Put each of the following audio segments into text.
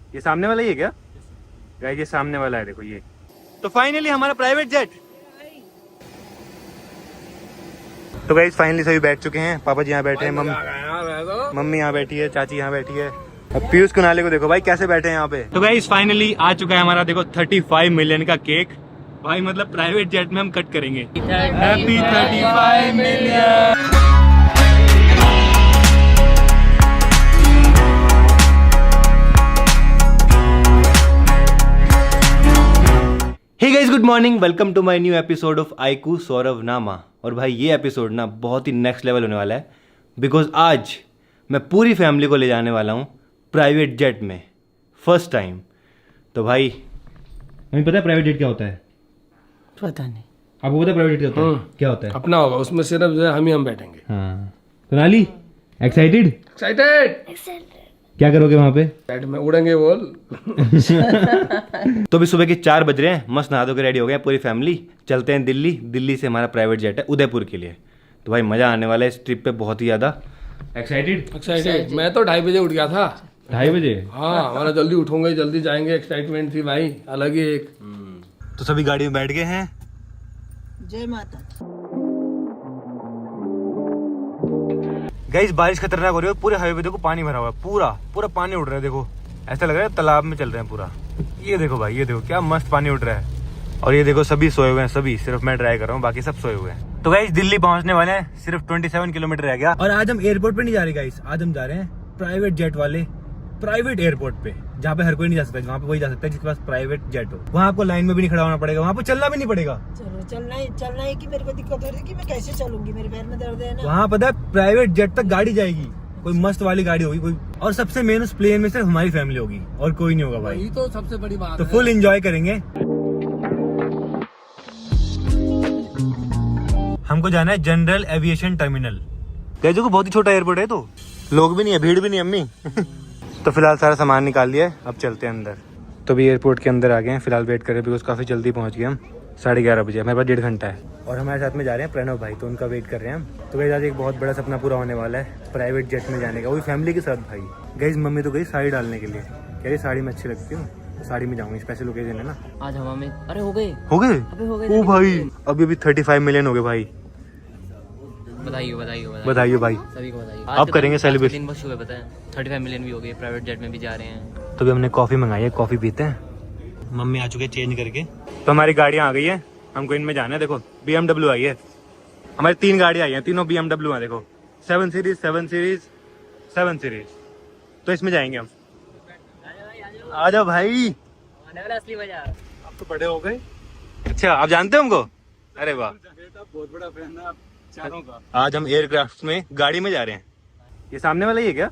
ये सामने वाला ही है क्या गाइस? ये सामने वाला है देखो ये। तो फाइनली हमारा प्राइवेट जेट। तो गाइस फाइनली सभी बैठ चुके हैं। पापा जी यहाँ बैठे हैं, मम्मी यहाँ बैठी है, चाची यहाँ बैठी है। अब पीयूष कुनाले को देखो भाई कैसे बैठे हैं यहाँ पे। तो गाइस फाइनली आ चुका है हमारा देखो 35 मिलियन का केक भाई, मतलब प्राइवेट जेट में हम कट करेंगे। Happy 35 million. Hey guys good morning, welcome to my new episode of आईकू सौरव नामा। और भाई ये एपिसोड ना बहुत ही नेक्स्ट लेवल होने वाला है, बिकॉज आज मैं पूरी फैमिली को ले जाने वाला हूँ प्राइवेट जेट में फर्स्ट टाइम। तो भाई हमें पता है प्राइवेट जेट क्या होता है? पता नहीं आपको पता है प्राइवेट जेट क्या होता है? क्या होता है? अपना होगा, उसमें सिर्फ जो है हम बैठेंगे। हाँ कुनाली एक्साइटेड? एक्साइटेड। क्या करोगे वहाँ पे? साइड में उड़ेंगे बोल। तो अभी सुबह के 4 बज रहे हैं, मस्त नहा धो के रेडी हो गया पूरी फैमिली। चलते हैं दिल्ली। दिल्ली से हमारा प्राइवेट जेट है उदयपुर के लिए। तो भाई मज़ा आने वाला है इस ट्रिप पे, बहुत ही ज़्यादा। एक्साइटेड? मैं तो 2:30 बजे उठ गया था। 2:30 बजे? हाँ, हमारा जल्दी उठूंगे, जल्दी जाएंगे, एक्साइटमेंट थी भाई अलग ही एक। तो सभी गाड़ी में बैठ गए हैं। जय माता। गाइस बारिश खतरनाक हो रही है, पूरे हाईवे देखो पानी भरा हुआ है, पूरा पानी उड़ रहा है। देखो ऐसा लग रहा है तालाब में चल रहे हैं पूरा। ये देखो भाई, ये देखो क्या मस्त पानी उड़ रहा है। और ये देखो सभी सोए हुए हैं, सभी, सिर्फ मैं ड्राइव कर रहा हूँ, बाकी सब सोए हुए हैं। तो गाइस दिल्ली पहुंचने वाले हैं, सिर्फ 27 किलोमीटर रह गया। और आज हम एयरपोर्ट पे नहीं जा रहे गाइस, आज हम जा रहे हैं प्राइवेट जेट वाले प्राइवेट एयरपोर्ट पे, जहाँ पे हर कोई नहीं जा सकता। वहाँ पे वही जा सकता है जिसके पास प्राइवेट जेट हो। वहाँ आपको लाइन में भी नहीं खड़ा होना पड़ेगा, वहाँ पे चलना भी नहीं पड़ेगा। चलो चलना है कि मेरे को दिक्कत हो रही है कि मैं कैसे चलूंगी, मेरे पैर में दर्द है ना। वहाँ पता है प्राइवेट जेट तक गाड़ी जाएगी, कोई मस्त वाली गाड़ी होगी कोई। और सबसे मेन उस प्लेन में सिर्फ हमारी फैमिली होगी और कोई नहीं होगा भाई। यही तो सबसे बड़ी बात तो है। फुल एंजॉय करेंगे। हमको जाना है जनरल एविएशन टर्मिनल। कहते को बहुत ही छोटा एयरपोर्ट है, तो लोग भी नहीं है, भीड़ भी नहीं अम्मी। तो फिलहाल सारा सामान निकाल लिया है, अब चलते हैं अंदर। तो भी एयरपोर्ट के अंदर आ गए हैं, फिलहाल वेट कर रहे हैं बिकॉज काफ़ी जल्दी पहुंच गए हम। 11:30 बजे, हमारे पास 1.5 घंटा है। और हमारे साथ में जा रहे हैं प्रणव भाई, तो उनका वेट कर रहे हैं हम। तो गाइस आज एक बहुत बड़ा सपना पूरा होने वाला है प्राइवेट जेट में जाने का, वही फैमिली के साथ भाई। गाइस मम्मी तो गई साड़ी डालने के लिए, कह रही साड़ी में अच्छी लगती हूँ, साड़ी में जाऊंगी, स्पेशल ओकेजन है ना आज हवा में। अरे हो गए ओ भाई, अभी 35 मिलियन हो गए भाई। बधाई हो बधाइए भाई, सभी को बधाई। अब करेंगे सेलिब्रेशन। दिन बहुत शुभ है, पता है 35 मिलियन भी हो गए, प्राइवेट जेट में भी जा रहे हैं। तो भी हमने कॉफी मंगाई है, कॉफी पीते हैं। मम्मी आ चुके हैं चेंज करके। तो हमारी गाड़ियाँ आ गई है, हमको इनमें जाना है। देखो BMW आई है, हमारी 3 गाड़ियाँ आई हैं, तीनों BMW हैं। देखो 7 सीरीज 7 सीरीज 7 सीरीज। तो इसमें जाएंगे हम। आ जाओ भाई, असली मजा। आप तो बड़े हो गए। अच्छा आप जानते हो हमको? अरे वाह, बहुत बड़ा फैन है आप चारों का। आज हम एयरक्राफ्ट में गाड़ी में जा रहे हैं। ये सामने वाला ही है क्या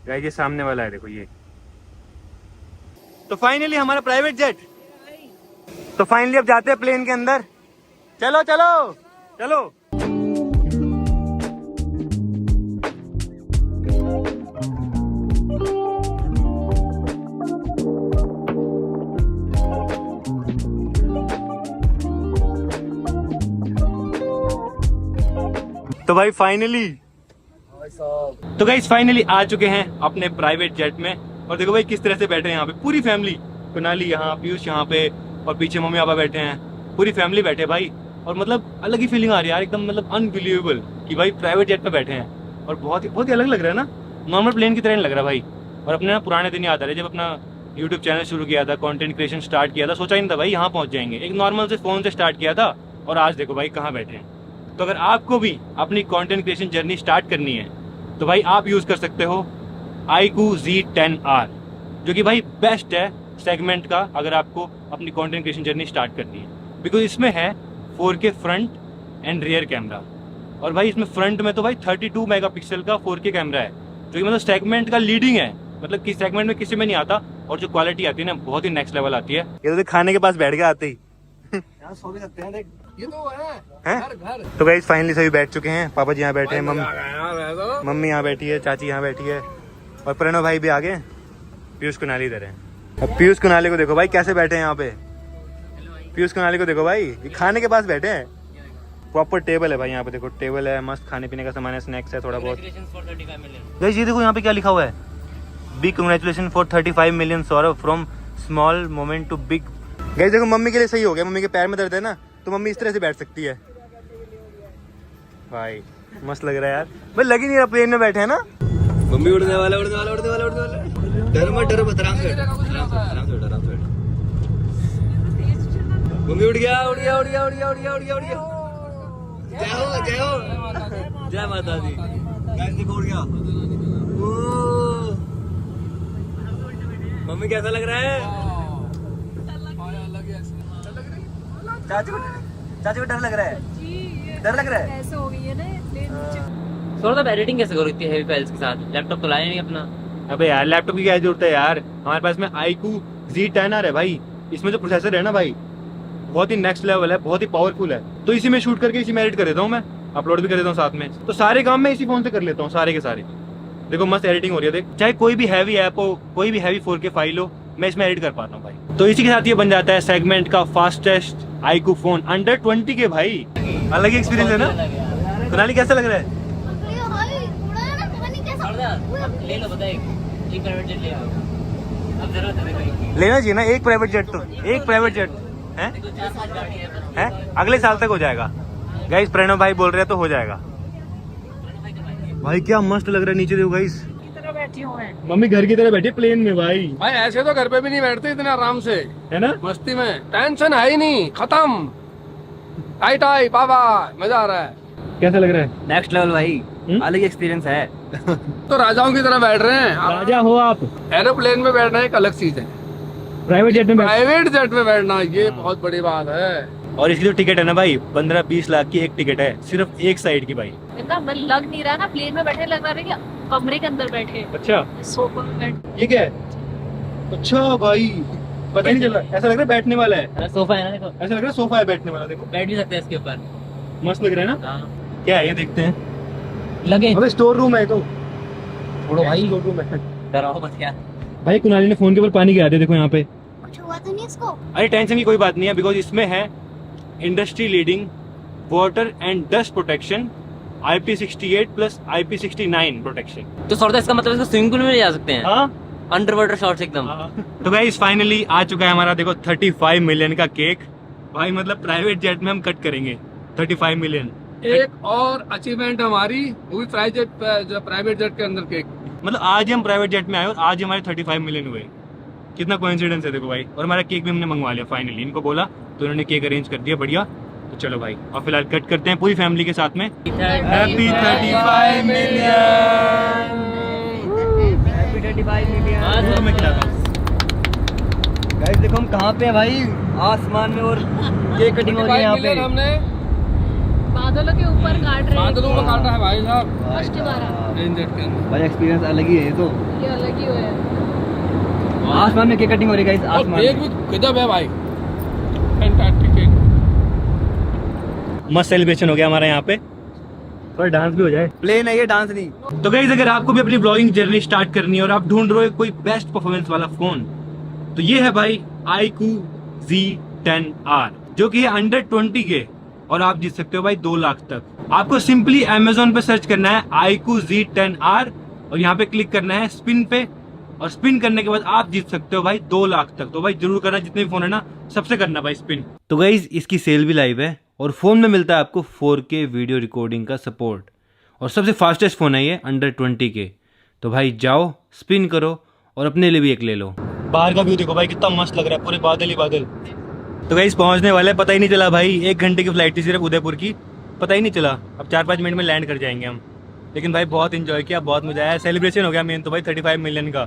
गाइस? ये सामने वाला है देखो ये। तो फाइनली हमारा प्राइवेट जेट। तो फाइनली अब जाते हैं प्लेन के अंदर। चलो चलो चलो। तो भाई फाइनली, तो गाइस फाइनली आ चुके हैं अपने प्राइवेट जेट में। और देखो भाई किस तरह से बैठे हैं यहाँ पे पूरी फैमिली। कुनाली यहाँ, पीयूष यहाँ पे, और पीछे मम्मी पापा बैठे हैं, पूरी फैमिली बैठे भाई। और मतलब अलग ही फीलिंग आ रही है यार, एकदम मतलब अनबिलीवेबल कि भाई प्राइवेट जेट में बैठे हैं। और बहुत ही अलग लग रहा है ना, नॉर्मल प्लेन की तरह नहीं लग रहा भाई। और अपने ना पुराने दिन याद आ रहे, जब अपना यूट्यूब चैनल शुरू किया था, कंटेंट क्रिएशन स्टार्ट किया था, सोचा ही नहीं था भाई यहाँ पहुँच जाएंगे। एक नॉर्मल से फ़ोन से स्टार्ट किया था और आज देखो भाई कहाँ बैठे हैं। तो अगर आपको भी अपनी कंटेंट क्रिएशन जर्नी स्टार्ट करनी है तो भाई आप यूज़ कर सकते हो iQOO Z10R, जो कि भाई बेस्ट है सेगमेंट का अगर आपको अपनी कंटेंट क्रिएशन जर्नी स्टार्ट करनी है। बिकॉज इसमें है 4K front end rear camera. और भाई इसमें फ्रंट में तो भाई 32 मेगापिक्सल का 4K कैमरा है, जो कि मतलब सेगमेंट का लीडिंग है, मतलब कि सेगमेंट में किसी में नहीं आता। और जो क्वालिटी आती है ना बहुत ही नेक्स्ट लेवल आती है। ये तो खाने के पास बैठ गया आते ही यहाँ सो भी सकते हैं, देख ये तो हैं? घर। तो गाइस फाइनली सभी बैठ चुके हैं। पापा जी यहाँ बैठे हैं, तो मम्मी यहाँ बैठी है, चाची यहाँ बैठी है, और प्रणव भाई भी आ गए। पीयूष कुनाली इधर है। अब पीयूष कुनाली को देखो भाई कैसे बैठे हैं यहाँ पे। पीयूष कुनाली को देखो भाई, ये खाने के पास बैठे हैं। प्रॉपर टेबल है भाई यहाँ पे, देखो टेबल है, मस्त खाने पीने का सामान है, स्नैक्स है थोड़ा बहुत। गाइस ये देखो यहाँ पे क्या लिखा हुआ है, big congratulation for 35 million Sourav from small moment to big. Guys देखो मम्मी के लिए सही हो गया, मम्मी के पैर में दर्द है ना तो मम्मी इस तरह से बैठ सकती है। भाई मस्त लग रहा है यार, भाई लग ही नहीं रहा प्लेन में बैठे हैं ना। मम्मी उड़ने वाला उड़ने वाला उड़ने वाला उड़ने वाला। डर मत आराम से आराम से। मम्मी उड़ गया उड़ गया उड़ गया उड़ गया उड़ गया उड़ गया उड़ गया। जय हो जय हो जय माता दी। गाइस देखो उड़ गया। मम्मी कैसा लग रहा है? चाची को डर लग रहा है, डर लग रहा है। ऐसे हो गई है ना। थोड़ा सा एडिटिंग कैसे करो इतनी हेवी फाइल्स के साथ? लैपटॉप तो लाया नहीं अपना। अबे यार लैपटॉप की क्या जरूरत है यार, हमारे पास में iQOO Z10R है भाई। इसमें जो प्रोसेसर है ना भाई बहुत ही नेक्स्ट लेवल है, बहुत ही पावरफुल है। तो इसी में शूट करके इसी में एडिट कर देता हूँ मैं, अपलोड भी कर देता हूँ साथ में। तो सारे काम मैं इसी फोन से कर लेता हूँ, सारे के सारे। देखो मस्त एडिटिंग हो रही है देख, चाहे कोई भी हैवी ऐप हो, कोई भी हैवी 4K फाइल हो, मैं इसमें एडिट कर पाता हूँ भाई। तो इसी के साथ ये बन जाता है सेगमेंट का फास्टेस्ट iQOO फोन अंडर 20 के भाई। अलग ही एक्सपीरियंस है ना। कुनाली कैसा लग रहा है? ले लो बताए, एक प्राइवेट जेट ले आओ। अब जरूरत है भाई, लेना चाहिए ना एक प्राइवेट जेट, तो एक प्राइवेट जेट है अगले साल तक हो जाएगा। गाइस प्रणव भाई बोल रहे हैं तो हो जाएगा भाई। क्या मस्त लग रहा है, नीचे देखो गाइस। बैठी हुए हैं मम्मी घर की तरह बैठी प्लेन में भाई। भाई ऐसे तो घर पे भी नहीं बैठते इतने आराम से, है ना। मस्ती में टेंशन है ही नहीं, खत्म। टाई टाई बाबा मजा आ रहा है। कैसा लग रहा है? नेक्स्ट लेवल भाई, अलग एक्सपीरियंस है। तो राजाओं की तरह बैठ रहे हैं। राजा हो आप। एरोप्लेन में बैठना एक अलग चीज है, प्राइवेट जेट में प्राइवेट जेट में बैठना ये बहुत बड़ी बात है। और इसकी जो टिकट है ना भाई 15-20 लाख की एक टिकट है, सिर्फ एक साइड की भाई। इतना मन लग नहीं रहा ना, प्लेन में बैठे लग रहा है कि कमरे के अंदर बैठे, अच्छा सोफा में बैठ। ये क्या है? अच्छा भाई पता ही नहीं चला, ऐसा लग रहा है बैठने वाला है। सोफा है ना, देखो ऐसा लग रहा है सोफा है बैठने वाला। देखो बैठ भी सकते हैं इसके ऊपर। मस्त लग रहा है ना। हाँ। क्या है ये देखते हैं। लगे अबे स्टोर रूम है तो छोड़ो भाई, स्टोर रूम है डराओ मत यार। भाई। कुनाली ने फोन के ऊपर पानी गिरा दिया देखो यहाँ पे। कुछ हुआ तो नहीं इसको? अरे टेंशन की कोई बात नहीं है, बिकॉज इसमें है industry leading water and dust protection IP68 plus IP69 protection. तो सौरदा इसका मतलब इसको स्विमिंग पूल में ले जा सकते हैं। हाँ अंडर वाटर शॉट्स एकदम। तो गाइस फाइनली आ चुका है हमारा देखो 35 मिलियन का केक भाई। मतलब प्राइवेट जेट में हम कट करेंगे 35 मिलियन। एक और अचीवमेंट हमारी, वो भी प्राइवेट जेट के अंदर केक। मतलब आज ही हम प्राइवेट जेट में आए और आज ही हमारे 35 मिलियन हुए। कितना कोइंसिडेंस है देखो भाई। और हमारा केक भी हमने मंगवा लिया फाइनली, इनको बोला तो उन्होंने केक अरेंज कर दिया बढ़िया। तो चलो भाई और फिलहाल कट करते हैं पूरी फैमिली के साथ में। Happy 35 million. Happy 35 million. तो मैं खिलाता हूँ। गाइस देखो हम कहाँ पे हैं भाई, आसमान में, और केक कटिंग हो रही है यहाँ पे। हमने बादलों के ऊपर काट रहे हैं। बादलों में काटा है भाई साहब, फर्स्ट बार प्लेन जेट के अंदर। भाई एक्सपीरियंस अलग ही है ये तो। ये अलग ही हुआ है। आसमान में केक कटिंग हो रही है गाइस, और आसमान केक में। भी गजब है भाई, फैंटास्टिक केक। मस्त सेलिब्रेशन हो गया हमारा यहाँ पे, पर डांस भी हो जाए। प्लेन है ये, डांस नहीं। तो गाइस अगर आपको भी अपनी ब्लॉगिंग जर्नी स्टार्ट करनी है और आप ढूंढ रहे हो कोई बेस्ट परफॉर्मेंस वाला फोन, तो ये है भाई iQOO Z10R, जो कि है अंडर 20 के और आप जीत सकते हो भाई 2 लाख तक। आपको सिंपली Amazon पे सर्च करना है iQOO Z10R और यहाँ पे क्लिक करना है स्पिन पे, और स्पिन करने के बाद आप जीत सकते हो भाई 2 लाख तक। तो भाई जरूर करना, जितने भी फोन है ना सबसे करना भाई स्पिन। तो गाइस इसकी सेल भी लाइव है और फोन में मिलता है आपको 4K वीडियो रिकॉर्डिंग का सपोर्ट, और सबसे फास्टेस्ट फोन है ये अंडर 20 के। तो भाई जाओ स्पिन करो और अपने लिए भी एक ले लो। बाहर का व्यू देखो भाई कितना मस्त लग रहा है, पूरे बादल ही बादल। तो गाइस पहुंचने वाले, पता ही नहीं चला भाई, 1 घंटे की फ्लाइट थी सिर्फ उदयपुर की, पता ही नहीं चला। अब 4-5 मिनट में लैंड कर जाएंगे हम। लेकिन भाई बहुत इंजॉय किया, बहुत मजा आया, सेलिब्रेशन हो गया मेन तो भाई 35 मिलियन का।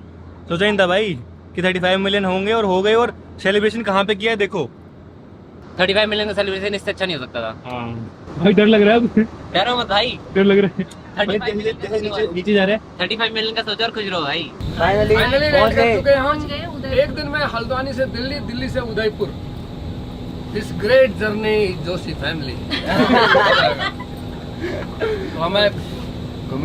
सोचा नहीं था भाई कि 35 मिलियन होंगे और हो गए, और सेलिब्रेशन कहाँ पे किया है देखो। 35 मिलियन का सेलिब्रेशन इससे अच्छा नहीं हो सकता था। हाँ भाई डर लग रहा है, अब डरो मत भाई, डर लग रहा है। 35 मिलियन नीचे जा रहे हैं। 35 मिलियन का सोचो और खुश रहो भाई। फाइनली लैंड कर चुके हैं पहुंच हम। गए उधर। एक दिन में हल्द्वानी से दिल्ली, दिल्ली से Udaipur. This great journey Joshi family. तो हमें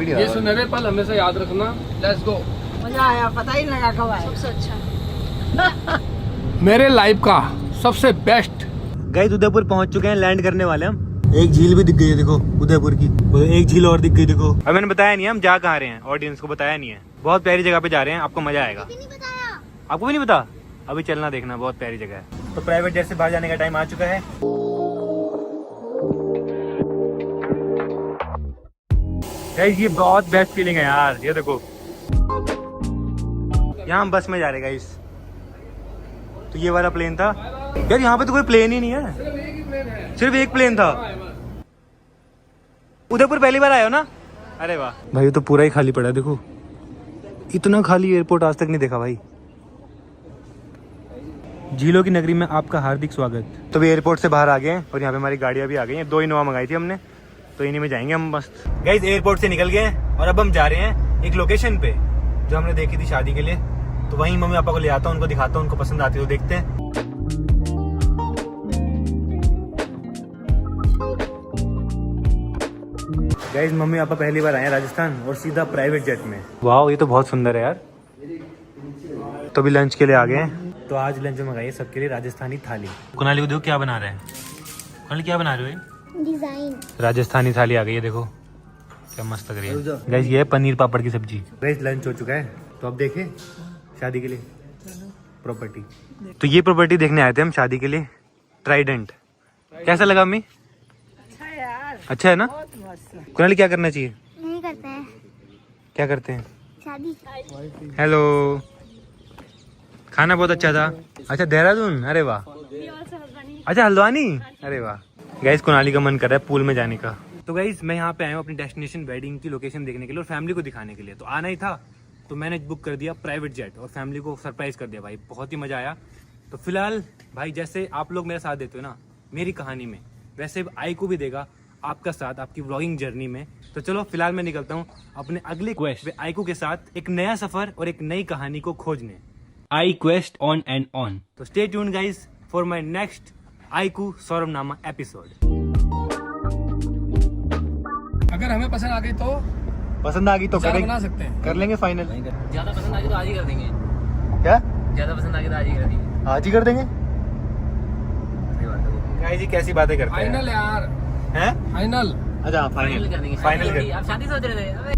ये सुनहरे पल हमेशा याद रखना। Let's go. मजा आया, पता ही नहीं लगा कब आया। सबसे अच्छा मेरे लाइफ का सबसे बेस्ट। गाइस उदयपुर पहुंच चुके हैं, लैंड करने वाले हम। एक झील भी दिख गई है देखो उदयपुर की, एक झील और दिख गई देखो। अब मैंने बताया नहीं हम जा कहाँ रहे हैं, ऑडियंस को बताया नहीं है। बहुत प्यारी जगह पे जा रहे हैं, आपको मजा आएगा। आपको भी नहीं पता? अभी चलना देखना, बहुत प्यारी जगह है। तो प्राइवेट जेट से बाहर जाने का टाइम आ चुका है। गाइस ये बहुत बेस्ट फीलिंग है यार, ये देखो यहाँ हम बस में जा रहे हैं गाइस। तो ये वाला प्लेन था यार, यहाँ पे तो कोई प्लेन ही नहीं है, सिर्फ एक ही प्लेन है। सिर्फ एक प्लेन था। उदयपुर पहली बार आए हो ना? अरे वाह भाई, ये तो पूरा ही खाली पड़ा है, देखो इतना खाली एयरपोर्ट आज तक नहीं देखा भाई। झीलों की नगरी में आपका हार्दिक स्वागत। तो भी एयरपोर्ट से बाहर आ गए हैं और यहाँ पे हमारी गाड़ियाँ भी आ गई हैं। 2 इनोवा मंगाई थी हमने, तो इन्हीं में जाएंगे हम मस्त। गाइस एयरपोर्ट से निकल गए हैं और अब हम जा रहे हैं एक लोकेशन पे जो हमने देखी थी शादी के लिए। तो वहीं मम्मी पापा को ले आता हूँ, उनको दिखाता हूँ, उनको पसंद आती है तो देखते हैं। गाइस मम्मी पापा पहली बार आए हैं राजस्थान और सीधा प्राइवेट जेट में। वाह ये तो बहुत सुंदर है यार। तो अभी लंच के लिए आ गए हैं। तो आज लंच में मंगाई है सबके लिए राजस्थानी थाली। कुनाली को देखो क्या बना रहे हैं। कुनाली क्या बना रहे हो? डिजाइन। राजस्थानी थाली आ गई है, देखो क्या मस्त लग रही है। गाइस ये है पनीर पापड़ की सब्जी। गाइस लंच हो चुका है, तो अब देखें शादी के लिए प्रॉपर्टी। तो ये प्रॉपर्टी देखने आए थे हम शादी के लिए, ट्राइडेंट। कैसा लगा अम्मी? अच्छा यार, अच्छा है ना? बहुत मस्त। कुनाली क्या करना चाहिए? नहीं करते हैं क्या करते हैं? शादी। हेलो, खाना बहुत अच्छा था। अच्छा देहरादून, अरे वाह। अच्छा हल्द्वानी, अरे वाह। गाइस कुनाली का मन कर रहा है पूल में जाने का। तो गाइस मैं यहाँ पे आया हूँ अपनी डेस्टिनेशन वेडिंग की लोकेशन देखने के लिए और फैमिली को दिखाने के लिए। तो आना ही था तो मैंने बुक कर दिया प्राइवेट जेट और फैमिली को सरप्राइज कर दिया भाई, बहुत ही मजा आया। तो फिलहाल भाई जैसे आप लोग मेरा साथ देते हो ना मेरी कहानी में, वैसे आई को भी देगा आपका साथ आपकी व्लॉगिंग जर्नी में। तो चलो फिलहाल मैं निकलता हूँ अपने अगले क्वेस्ट आईकू के साथ एक नया सफर और एक नई कहानी को खोजने। I quest on and on. तो stay tune guys for my next iQOO Saurabhnama episode. अगर हमें पसंद आ गई तो पसंद आ गई तो चार बना सकते हैं। कर लेंगे फाइनल। ज्यादा पसंद आ गई तो आज ही कर देंगे। क्या ज्यादा पसंद आ गई तो आज ही कर देंगे। आज ही कर देंगे? सही बात है। गाइस जी कैसी बातें करते हैं फाइनल यार, हैं? फाइनल। अच्छा फाइनल कर फाइनल देंगे। फाइनल शादी कर होगी। आप शादी सोच रहे थे? अबे